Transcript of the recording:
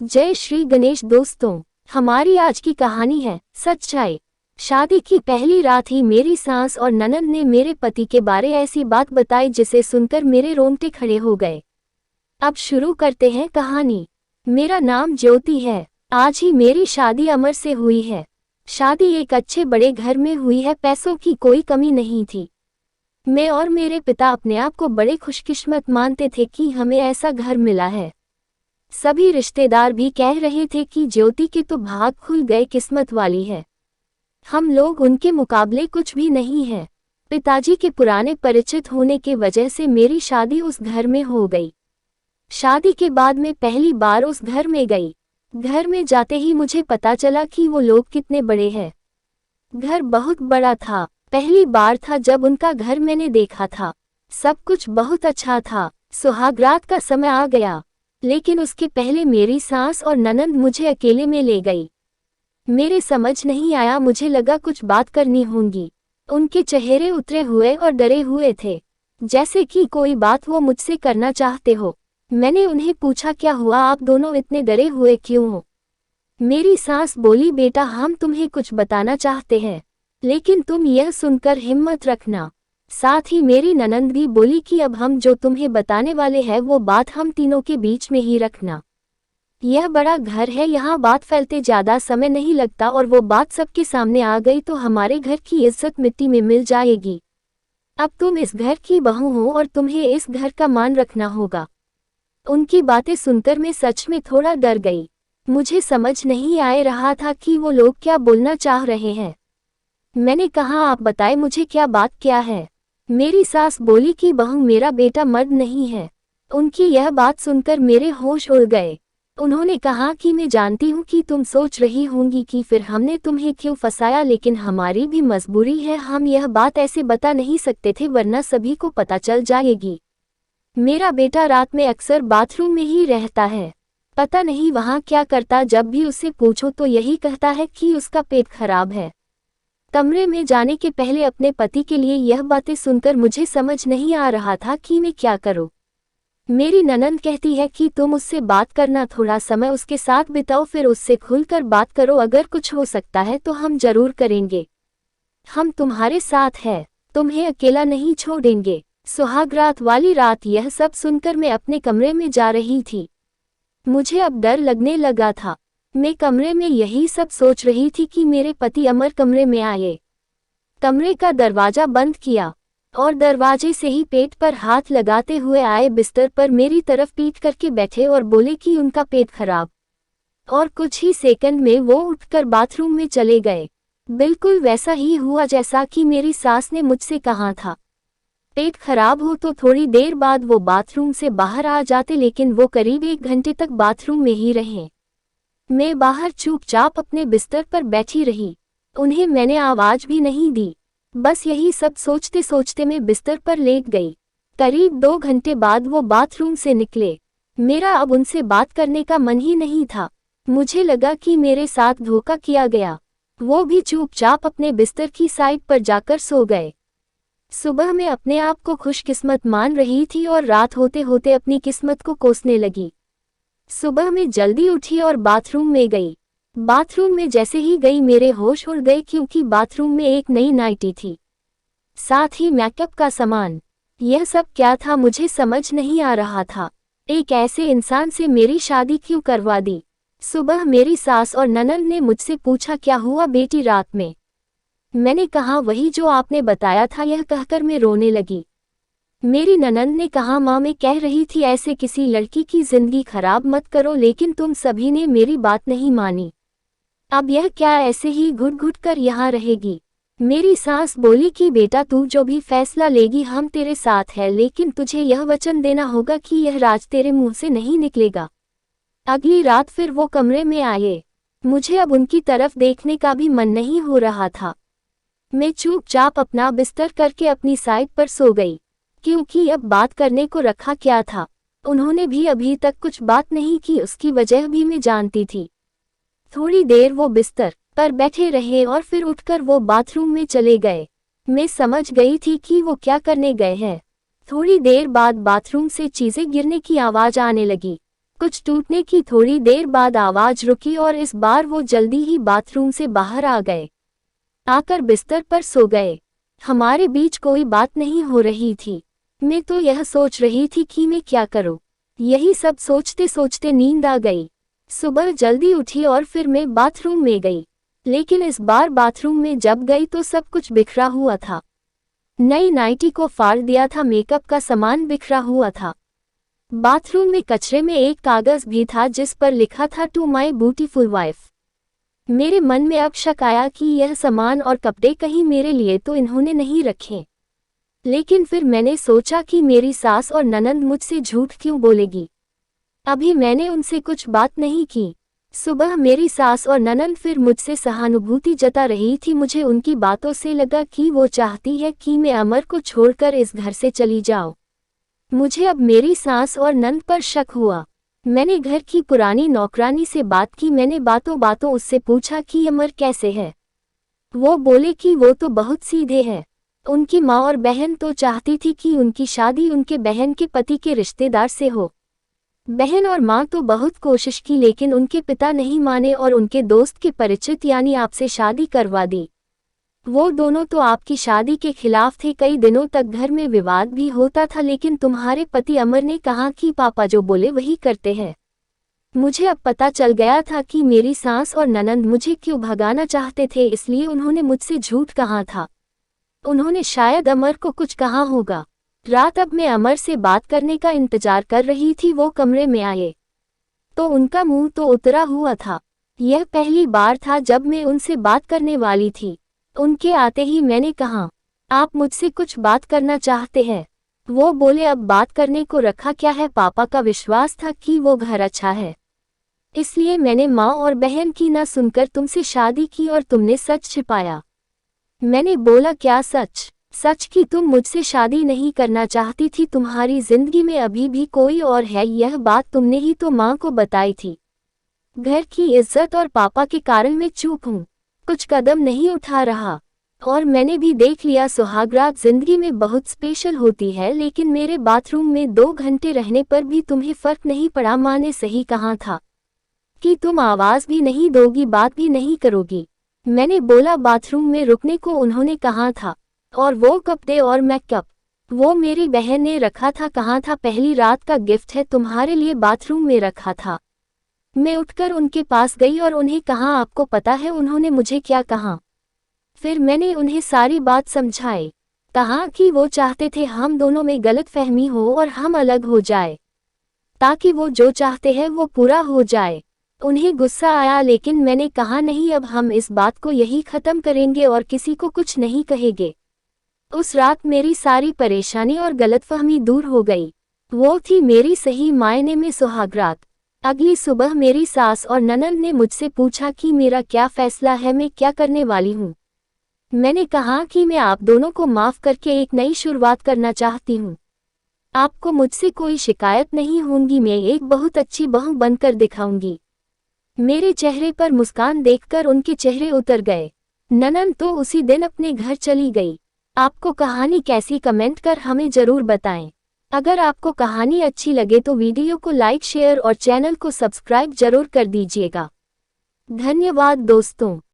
जय श्री गणेश दोस्तों। हमारी आज की कहानी है सच्चाई। शादी की पहली रात ही मेरी सास और ननद ने मेरे पति के बारे ऐसी बात बताई जिसे सुनकर मेरे रोंगटे खड़े हो गए। अब शुरू करते हैं कहानी। मेरा नाम ज्योति है। आज ही मेरी शादी अमर से हुई है। शादी एक अच्छे बड़े घर में हुई है। पैसों की कोई कमी नहीं थी। मैं और मेरे पिता अपने आप को बड़े खुशकिस्मत मानते थे कि हमें ऐसा घर मिला है। सभी रिश्तेदार भी कह रहे थे कि ज्योति के तो भाग खुल गए, किस्मत वाली है। हम लोग उनके मुकाबले कुछ भी नहीं हैं। पिताजी के पुराने परिचित होने के वजह से मेरी शादी उस घर में हो गई। शादी के बाद मैं पहली बार उस घर में गई। घर में जाते ही मुझे पता चला कि वो लोग कितने बड़े हैं। घर बहुत बड़ा था। पहली बार था जब उनका घर मैंने देखा था। सब कुछ बहुत अच्छा था। सुहागरात का समय आ गया, लेकिन उसके पहले मेरी सास और ननद मुझे अकेले में ले गई। मेरे समझ नहीं आया, मुझे लगा कुछ बात करनी होगी। उनके चेहरे उतरे हुए और डरे हुए थे, जैसे कि कोई बात वो मुझसे करना चाहते हो। मैंने उन्हें पूछा, क्या हुआ, आप दोनों इतने डरे हुए क्यों हो? मेरी सास बोली, बेटा हम तुम्हें कुछ बताना चाहते हैं, लेकिन तुम यह सुनकर हिम्मत रखना। साथ ही मेरी ननंद भी बोली कि अब हम जो तुम्हें बताने वाले हैं वो बात हम तीनों के बीच में ही रखना। यह बड़ा घर है, यहाँ बात फैलते ज्यादा समय नहीं लगता, और वो बात सबके सामने आ गई तो हमारे घर की इज्जत मिट्टी में मिल जाएगी। अब तुम इस घर की बहू हो और तुम्हें इस घर का मान रखना होगा। उनकी बातें सुनकर मैं सच में थोड़ा डर गई। मुझे समझ नहीं आ रहा था कि वो लोग क्या बोलना चाह रहे हैं। मैंने कहा, आप बताएं मुझे क्या बात क्या है। मेरी सास बोली कि बहू मेरा बेटा मर्द नहीं है। उनकी यह बात सुनकर मेरे होश उड़ गए। उन्होंने कहा कि मैं जानती हूँ कि तुम सोच रही होंगी कि फिर हमने तुम्हें क्यों फंसाया, लेकिन हमारी भी मजबूरी है। हम यह बात ऐसे बता नहीं सकते थे वरना सभी को पता चल जाएगी। मेरा बेटा रात में अक्सर बाथरूम में ही रहता है। पता नहीं वहाँ क्या करता, जब भी उससे पूछो तो यही कहता है कि उसका पेट खराब है। कमरे में जाने के पहले अपने पति के लिए यह बातें सुनकर मुझे समझ नहीं आ रहा था कि मैं क्या करूं। मेरी ननंद कहती है कि तुम उससे बात करना, थोड़ा समय उसके साथ बिताओ, फिर उससे खुलकर बात करो। अगर कुछ हो सकता है तो हम जरूर करेंगे। हम तुम्हारे साथ हैं, तुम्हें अकेला नहीं छोड़ेंगे। सुहागरात वाली रात यह सब सुनकर मैं अपने कमरे में जा रही थी। मुझे अब डर लगने लगा था। मैं कमरे में यही सब सोच रही थी कि मेरे पति अमर कमरे में आए। कमरे का दरवाजा बंद किया और दरवाजे से ही पेट पर हाथ लगाते हुए आए, बिस्तर पर मेरी तरफ पीठ करके बैठे और बोले कि उनका पेट खराब। और कुछ ही सेकंड में वो उठकर बाथरूम में चले गए। बिल्कुल वैसा ही हुआ जैसा कि मेरी सास ने मुझसे कहा था। पेट खराब हो तो थोड़ी देर बाद वो बाथरूम से बाहर आ जाते, लेकिन वो करीब 1 घंटे तक बाथरूम में ही रहे। मैं बाहर चुपचाप अपने बिस्तर पर बैठी रही। उन्हें मैंने आवाज भी नहीं दी। बस यही सब सोचते सोचते मैं बिस्तर पर लेट गई। करीब 2 घंटे बाद वो बाथरूम से निकले। मेरा अब उनसे बात करने का मन ही नहीं था। मुझे लगा कि मेरे साथ धोखा किया गया। वो भी चुपचाप अपने बिस्तर की साइड पर जाकर सो गए। सुबह मैं अपने आप को खुशकिस्मत मान रही थी और रात होते होते अपनी किस्मत को कोसने लगी। सुबह मैं जल्दी उठी और बाथरूम में गई। बाथरूम में जैसे ही गई मेरे होश उड़ गए, क्योंकि बाथरूम में एक नई नाइटी थी, साथ ही मेकअप का सामान। यह सब क्या था मुझे समझ नहीं आ रहा था। एक ऐसे इंसान से मेरी शादी क्यों करवा दी। सुबह मेरी सास और ननंद ने मुझसे पूछा, क्या हुआ बेटी रात में? मैंने कहा, वही जो आपने बताया था। यह कहकर मैं रोने लगी। मेरी ननंद ने कहा, माँ मैं कह रही थी ऐसे किसी लड़की की जिंदगी खराब मत करो, लेकिन तुम सभी ने मेरी बात नहीं मानी। अब यह क्या ऐसे ही घुट घुट कर यहाँ रहेगी? मेरी सास बोली कि बेटा तू जो भी फैसला लेगी हम तेरे साथ है, लेकिन तुझे यह वचन देना होगा कि यह राज तेरे मुंह से नहीं निकलेगा। अगली रात फिर वो कमरे में आए। मुझे अब उनकी तरफ देखने का भी मन नहीं हो रहा था। मैं चुपचाप अपना बिस्तर करके अपनी साइड पर सो गई, क्योंकि अब बात करने को रखा क्या था। उन्होंने भी अभी तक कुछ बात नहीं की, उसकी वजह भी मैं जानती थी। थोड़ी देर वो बिस्तर पर बैठे रहे और फिर उठकर वो बाथरूम में चले गए। मैं समझ गई थी कि वो क्या करने गए हैं। थोड़ी देर बाद बाथरूम से चीजें गिरने की आवाज आने लगी। कुछ टूटने की थोड़ी देर बाद आवाज रुकी और इस बार वो जल्दी ही बाथरूम से बाहर आ गए। आकर बिस्तर पर सो गए। हमारे बीच कोई बात नहीं हो रही थी। मैं तो यह सोच रही थी कि मैं क्या करूं। यही सब सोचते सोचते नींद आ गई। सुबह जल्दी उठी और फिर मैं बाथरूम में गई। लेकिन इस बार बाथरूम में जब गई तो सब कुछ बिखरा हुआ था। नई नाइटी को फाड़ दिया था, मेकअप का सामान बिखरा हुआ था। बाथरूम में कचरे में एक कागज भी था जिस पर लिखा था टू माई ब्यूटीफुल वाइफ। मेरे मन में अब शक आया कि यह सामान और कपड़े कहीं मेरे लिए तो इन्होंने नहीं रखे। लेकिन फिर मैंने सोचा कि मेरी सास और ननंद मुझसे झूठ क्यों बोलेगी। अभी मैंने उनसे कुछ बात नहीं की। सुबह मेरी सास और ननंद फिर मुझसे सहानुभूति जता रही थी। मुझे उनकी बातों से लगा कि वो चाहती है कि मैं अमर को छोड़कर इस घर से चली जाऊं। मुझे अब मेरी सास और ननद पर शक हुआ। मैंने घर की पुरानी नौकरानी से बात की। मैंने बातों बातों उससे पूछा कि अमर कैसे है। वो बोले कि वो तो बहुत सीधे है। उनकी माँ और बहन तो चाहती थी कि उनकी शादी उनके बहन के पति के रिश्तेदार से हो। बहन और माँ तो बहुत कोशिश की लेकिन उनके पिता नहीं माने और उनके दोस्त के परिचित यानी आपसे शादी करवा दी। वो दोनों तो आपकी शादी के खिलाफ थे। कई दिनों तक घर में विवाद भी होता था लेकिन तुम्हारे पति अमर ने कहा कि पापा जो बोले वही करते हैं। मुझे अब पता चल गया था कि मेरी सास और ननंद मुझे क्यों भगाना चाहते थे, इसलिए उन्होंने मुझसे झूठ कहा था। उन्होंने शायद अमर को कुछ कहा होगा। रात अब मैं अमर से बात करने का इंतजार कर रही थी। वो कमरे में आए तो उनका मुंह तो उतरा हुआ था। यह पहली बार था जब मैं उनसे बात करने वाली थी। उनके आते ही मैंने कहा, आप मुझसे कुछ बात करना चाहते हैं? वो बोले, अब बात करने को रखा क्या है, पापा का विश्वास था कि वो घर अच्छा है, इसलिए मैंने माँ और बहन की ना सुनकर तुमसे शादी की और तुमने सच छिपाया। मैंने बोला, क्या सच? सच कि तुम मुझसे शादी नहीं करना चाहती थी, तुम्हारी जिंदगी में अभी भी कोई और है। यह बात तुमने ही तो माँ को बताई थी। घर की इज्जत और पापा के कारण मैं चुप हूँ, कुछ कदम नहीं उठा रहा। और मैंने भी देख लिया, सुहागरात जिंदगी में बहुत स्पेशल होती है, लेकिन मेरे बाथरूम में 2 घंटे रहने पर भी तुम्हें फर्क नहीं पड़ा। माँ ने सही कहा था कि तुम आवाज भी नहीं दोगी, बात भी नहीं करोगी। मैंने बोला, बाथरूम में रुकने को उन्होंने कहा था। और वो कपड़े और मेकअप वो मेरी बहन ने रखा था, कहा था पहली रात का गिफ्ट है तुम्हारे लिए, बाथरूम में रखा था। मैं उठकर उनके पास गई और उन्हें कहा, आपको पता है उन्होंने मुझे क्या कहा? फिर मैंने उन्हें सारी बात समझाई। कहा कि वो चाहते थे हम दोनों में गलतफहमी हो और हम अलग हो जाए, ताकि वो जो चाहते हैं वो पूरा हो जाए। उन्हें गुस्सा आया लेकिन मैंने कहा, नहीं, अब हम इस बात को यही खत्म करेंगे और किसी को कुछ नहीं कहेंगे। उस रात मेरी सारी परेशानी और गलतफहमी दूर हो गई। वो थी मेरी सही मायने में सुहागरात। अगली सुबह मेरी सास और ननंद ने मुझसे पूछा कि मेरा क्या फैसला है, मैं क्या करने वाली हूँ। मैंने कहा कि मैं आप दोनों को माफ करके एक नई शुरुआत करना चाहती हूँ। आपको मुझसे कोई शिकायत नहीं होगी, मैं एक बहुत अच्छी बहू बनकर दिखाऊंगी। मेरे चेहरे पर मुस्कान देखकर उनके चेहरे उतर गए। ननंद तो उसी दिन अपने घर चली गई। आपको कहानी कैसी, कमेंट कर हमें जरूर बताएं। अगर आपको कहानी अच्छी लगे तो वीडियो को लाइक, शेयर और चैनल को सब्सक्राइब जरूर कर दीजिएगा। धन्यवाद दोस्तों।